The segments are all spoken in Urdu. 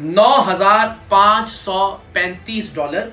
$9,535,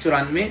94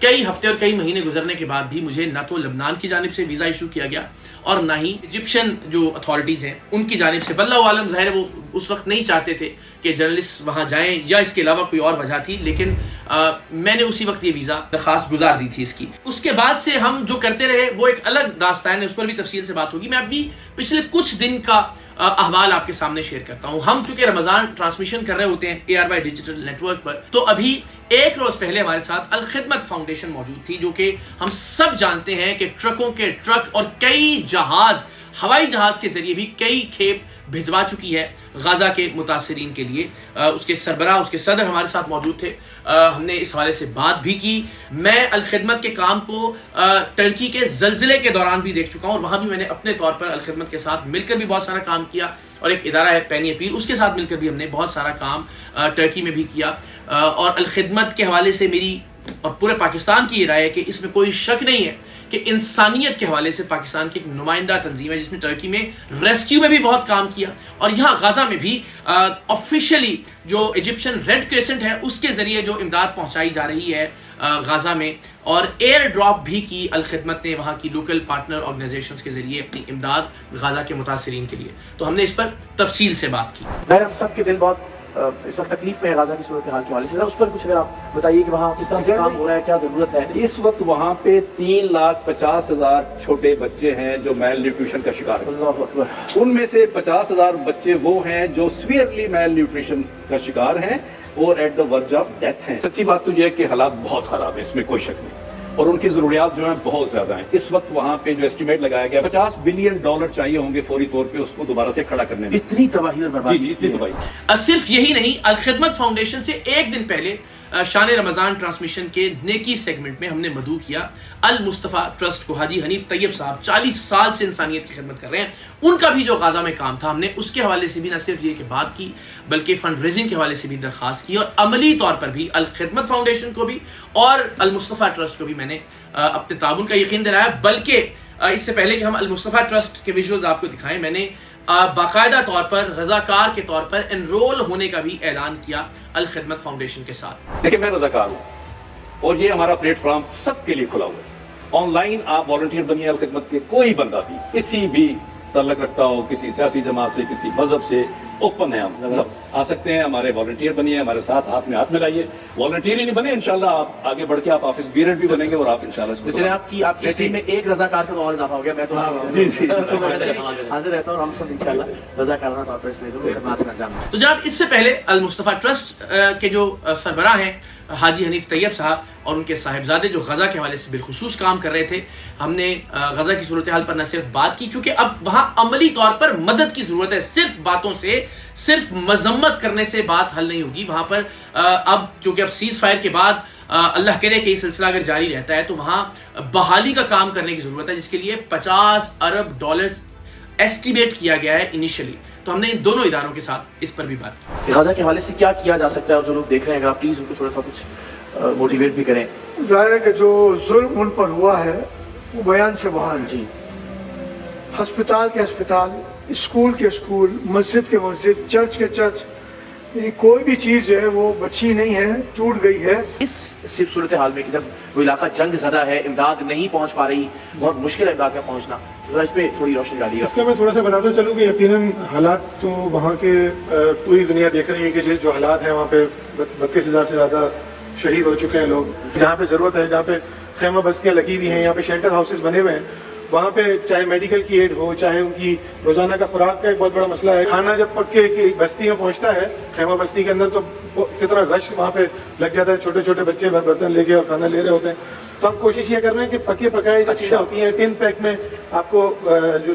کئی ہفتے اور کئی مہینے گزرنے کے بعد بھی مجھے نہ تو لبنان کی جانب سے ویزا ایشو کیا گیا اور نہ ہی ایجپشن جو اتھارٹیز ہیں ان کی جانب سے. واللہ عالم, ظاہر ہے وہ اس وقت نہیں چاہتے تھے کہ جرنلسٹ وہاں جائیں یا اس کے علاوہ کوئی اور وجہ تھی, لیکن میں نے اسی وقت یہ ویزا درخواست گزار دی تھی اس کی. اس کے بعد سے ہم جو کرتے رہے وہ ایک الگ داستان ہے, اس پر بھی تفصیل سے بات ہوگی. میں ابھی پچھلے کچھ دن کا احوال آپ کے سامنے شیئر کرتا ہوں. ہم چونکہ رمضان ٹرانسمیشن کر رہے ہوتے ہیں ARY ڈیجیٹل نیٹ ورک پر, تو ابھی ایک روز پہلے ہمارے ساتھ الخدمت فاؤنڈیشن موجود تھی, جو کہ ہم سب جانتے ہیں کہ ٹرکوں کے ٹرک اور کئی جہاز, ہوائی جہاز کے ذریعے بھی کئی کھیپ بھجوا چکی ہے غزہ کے متاثرین کے لیے. اس کے سربراہ, اس کے صدر ہمارے ساتھ موجود تھے. ہم نے اس حوالے سے بات بھی کی. میں الخدمت کے کام کو ترکی کے زلزلے کے دوران بھی دیکھ چکا ہوں, اور وہاں بھی میں نے اپنے طور پر الخدمت کے ساتھ مل کر بھی بہت سارا کام کیا, اور ایک ادارہ ہے پینی اپیل, اس کے ساتھ مل کر بھی ہم نے بہت سارا کام ترکی میں بھی کیا. اور الخدمت کے حوالے سے میری اور پورے پاکستان کی یہ رائے ہے کہ اس میں کوئی شک نہیں ہے کہ انسانیت کے حوالے سے پاکستان کی ایک نمائندہ تنظیم ہے, جس نے ترکی میں ریسکیو میں بھی بہت کام کیا, اور یہاں غزہ میں بھی آفیشیلی جو ایجپشن ریڈ کریسنٹ ہے اس کے ذریعے جو امداد پہنچائی جا رہی ہے غزہ میں, اور ایئر ڈراپ بھی کی الخدمت نے وہاں کی لوکل پارٹنر آرگنائزیشنز کے ذریعے اپنی امداد غزہ کے متاثرین کے لیے. تو ہم نے اس پر تفصیل سے بات کی. ہم سب کے دل بہت اس وقت تکلیف میں غزہ کی صورتحال کے حوالے سے, اس پر کچھ اگر آپ بتائیے کہ وہاں کس طرح سے کام ہو رہا ہے, کیا ضرورت ہے. اس وقت وہاں پہ 3,50,000 چھوٹے بچے ہیں جو میل نیوٹریشن کا شکار ہیں. اللہ اکبر. ان میں سے 50,000 بچے وہ ہیں جو سیویئرلی میل نیوٹریشن کا شکار ہیں اور ایٹ دا ورج آف ڈیتھ ہیں. سچی بات تو یہ ہے کہ حالات بہت خراب ہیں, اس میں کوئی شک نہیں, اور ان کی ضروریات جو ہیں بہت زیادہ ہیں. اس وقت وہاں پہ جو اسٹیمیٹ لگایا گیا $50 بلین چاہیے ہوں گے فوری طور پہ اس کو دوبارہ سے کھڑا کرنے میں. اتنی تباہی اور بربادی. جی اتنی تباہی. صرف یہی نہیں, الخدمت فاؤنڈیشن سے ایک دن پہلے شان رمضان ٹرانسمیشن کے نیکی سیگمنٹ میں ہم نے مدعو کیا المصطفیٰ ٹرسٹ کو. حاجی حنیف طیب صاحب 40 سال سے انسانیت کی خدمت کر رہے ہیں, ان کا بھی جو غزہ میں کام تھا, ہم نے اس کے حوالے سے بھی نہ صرف یہ کہ بات کی, بلکہ فنڈ ریزنگ کے حوالے سے بھی درخواست کی, اور عملی طور پر بھی الخدمت فاؤنڈیشن کو بھی اور المصطفیٰ ٹرسٹ کو بھی میں نے اپنے تعاون کا یقین دلایا. بلکہ اس سے پہلے کہ ہم المصطفیٰ ٹرسٹ کے ویژولز آپ کو دکھائیں, میں نے باقاعدہ طور پر رضاکار کے طور پر انرول ہونے کا بھی اعلان کیا الخدمت فاؤنڈیشن کے ساتھ. دیکھیں میں رضاکار ہوں اور یہ ہمارا پلیٹ فارم سب کے لیے کھلا ہوا ہے. آن لائن آپ والنٹیئر بنیے الخدمت کے, کوئی بندہ بھی کسی بھی تعلق رکھتا ہو, کسی سیاسی جماعت سے, کسی مذہب سے, اوپن ہے, ہم سب آ سکتے ہیں. ہمارے والنٹیئر بنیے, ہمارے ساتھ ہاتھ میں ہاتھ ملائیے. والنٹیئر ہی نہیں بنے, انشاءاللہ آپ آگے بڑھ کے آپ آفس بیرٹ بھی بنیں گے, اور آپ انشاءاللہ آپ کی ٹیم میں ایک رضاکار کا اور اضافہ ہو گیا. میں تو حاضر رہتا ہوں, ہم سب انشاءاللہ رضاکارانہ طور پر اس میں ضرور خدمات سر انجام دیں. تو جناب اس سے پہلے المصطفیٰ ٹرسٹ کے جو سربراہ ہیں حاجی حنیف طیب صاحب اور ان کے صاحبزادے جو غزہ کے حوالے سے بالخصوص کام کر رہے تھے, ہم نے غزہ کی صورتحال پر نہ صرف بات کی, چونکہ اب وہاں عملی طور پر مدد کی ضرورت ہے. صرف باتوں سے, صرف مذمت کرنے سے بات حل نہیں ہوگی. وہاں پر اب چونکہ اب سیز فائر کے بعد اللہ کرے کہ یہ سلسلہ اگر جاری رہتا ہے تو وہاں بحالی کا کام کرنے کی ضرورت ہے, جس کے لیے $50 ارب ایسٹیمیٹ کیا گیا ہے انیشلی. تو ہم نے ان دونوں اداروں کے ساتھ اس پر بھی بات کی. غزہ کے حوالے سے کیا کیا جا سکتا ہے, اور جو لوگ دیکھ رہے ہیں اگر آپ پلیز ان کو تھوڑا سا کچھ موٹیویٹ بھی کریں. ظاہر ہے کہ جو ظلم ان پر ہوا ہے وہ بیان سے باہر ہے. جی, ہسپتال کے ہسپتال, اسکول کے اسکول, مسجد کے مسجد, چرچ کے چرچ, کوئی بھی چیز جو ہے وہ بچی نہیں ہے, ٹوٹ گئی ہے. اس صرف صورتحال میں کہ جب وہ علاقہ جنگ زدہ ہے, امداد نہیں پہنچ پا رہی, بہت مشکل ہے امداد کا پہنچنا, ذرا اس پہ تھوڑی روشنی ڈالیے. اس کا میں تھوڑا سا بتاتا چلوں کہ یقیناً حالات تو وہاں کے پوری دنیا دیکھ رہی ہے کہ جو حالات ہیں وہاں پہ 32,000 سے زیادہ شہید ہو چکے ہیں لوگ. جہاں پہ ضرورت ہے, جہاں پہ خیمہ بستیاں لگی ہوئی ہیں, یہاں پہ شیلٹر ہاؤسز بنے ہوئے ہیں, وہاں پہ چاہے میڈیکل کی ایڈ ہو, چاہے ان کی روزانہ کا خوراک کا ایک بہت بڑا مسئلہ ہے. کھانا جب پک کے بستی میں پہنچتا ہے, خیمہ بستی کے اندر, تو کتنا رش وہاں پہ لگ جاتا ہے. چھوٹے چھوٹے بچے برتن لے کے اور کھانا لے رہے ہوتے ہیں. تو ہم کوشش یہ کر رہے ہیں کہ پکے پکائے جو چیزیں ہوتی ہیں, ٹین پیک میں آپ کو جو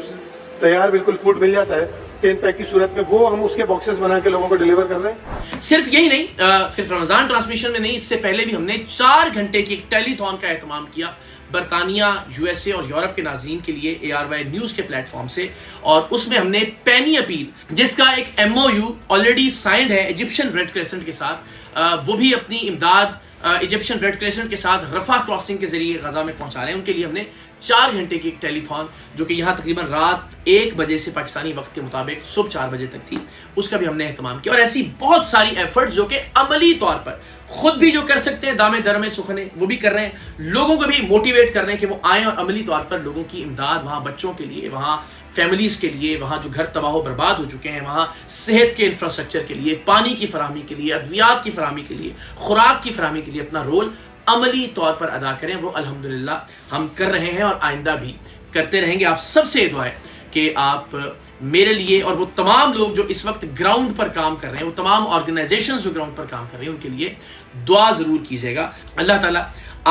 تیار بالکل فوڈ مل جاتا ہے ٹین پیک کی صورت میں, وہ ہم اس کے باکسز بنا کے لوگوں کو ڈیلیور کر رہے ہیں. صرف یہی نہیں, صرف رمضان ٹرانسمیشن میں نہیں, اس سے پہلے بھی ہم نے 4 گھنٹے کی ایک ٹیلی تھون کا اہتمام کیا برطانیہ, USA اور یورپ کے ناظرین کے لیے ARY نیوز کے پلیٹ فارم سے, اور اس میں ہم نے پینی اپیل, جس کا ایک MOU آلریڈی سائنڈ ہے ایجپشن ریڈ کریسنٹ کے ساتھ, وہ بھی اپنی امداد ایجپشن ریڈ کریسنٹ کے ساتھ رفح کراسنگ کے ذریعے غزہ میں پہنچا رہے ہیں. ان کے لیے ہم نے 4 گھنٹے کی ایک ٹیلی تھون جو کہ یہاں تقریباً رات 1 بجے سے پاکستانی وقت کے مطابق صبح 4 بجے تک تھی، اس کا بھی ہم نے اہتمام کیا. اور ایسی بہت ساری ایفرٹس جو کہ عملی طور پر خود بھی جو کر سکتے ہیں دامے درمے سخنے وہ بھی کر رہے ہیں، لوگوں کو بھی موٹیویٹ کر رہے ہیں کہ وہ آئیں اور عملی طور پر لوگوں کی امداد، وہاں بچوں کے لیے، وہاں فیملیز کے لیے، وہاں جو گھر تباہ و برباد ہو چکے ہیں، وہاں صحت کے انفراسٹرکچر کے لیے، پانی کی فراہمی کے لیے، ادویات کی فراہمی کے لیے، خوراک کی فراہمی کے لیے اپنا رول عملی طور پر ادا کریں. وہ الحمدللہ ہم کر رہے ہیں اور آئندہ بھی کرتے رہیں گے. آپ سب سے دعا ہے کہ آپ میرے لیے اور وہ تمام لوگ جو اس وقت گراؤنڈ پر کام کر رہے ہیں، وہ تمام آرگنائزیشنز جو گراؤنڈ پر کام کر رہے ہیں، ان کے لیے دعا ضرور کیجیے گا. اللہ تعالیٰ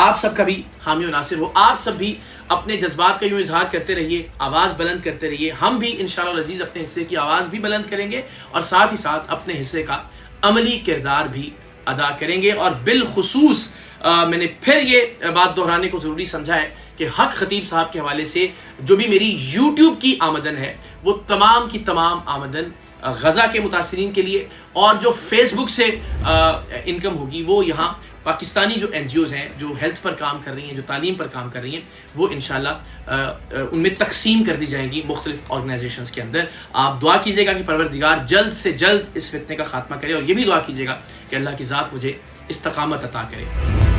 آپ سب کا بھی حامی و ناصر ہو. آپ سب بھی اپنے جذبات کا یوں اظہار کرتے رہیے، آواز بلند کرتے رہیے. ہم بھی انشاءاللہ العزیز اپنے حصے کی آواز بھی بلند کریں گے اور ساتھ ہی ساتھ اپنے حصے کا عملی کردار بھی ادا کریں گے. اور بالخصوص میں نے پھر یہ بات دہرانے کو ضروری سمجھا ہے کہ حق خطیب صاحب کے حوالے سے جو بھی میری یوٹیوب کی آمدن ہے وہ تمام کی تمام آمدن غزہ کے متاثرین کے لیے، اور جو فیس بک سے انکم ہوگی وہ یہاں پاکستانی جو این جی اوز ہیں جو ہیلتھ پر کام کر رہی ہیں، جو تعلیم پر کام کر رہی ہیں، وہ انشاءاللہ ان میں تقسیم کر دی جائیں گی مختلف آرگنائزیشنز کے اندر. آپ دعا کیجیے گا کہ پروردگار جلد سے جلد اس فتنے کا خاتمہ کرے، اور یہ بھی دعا کیجیے گا کہ اللہ کی ذات مجھے استقامت عطا کرے.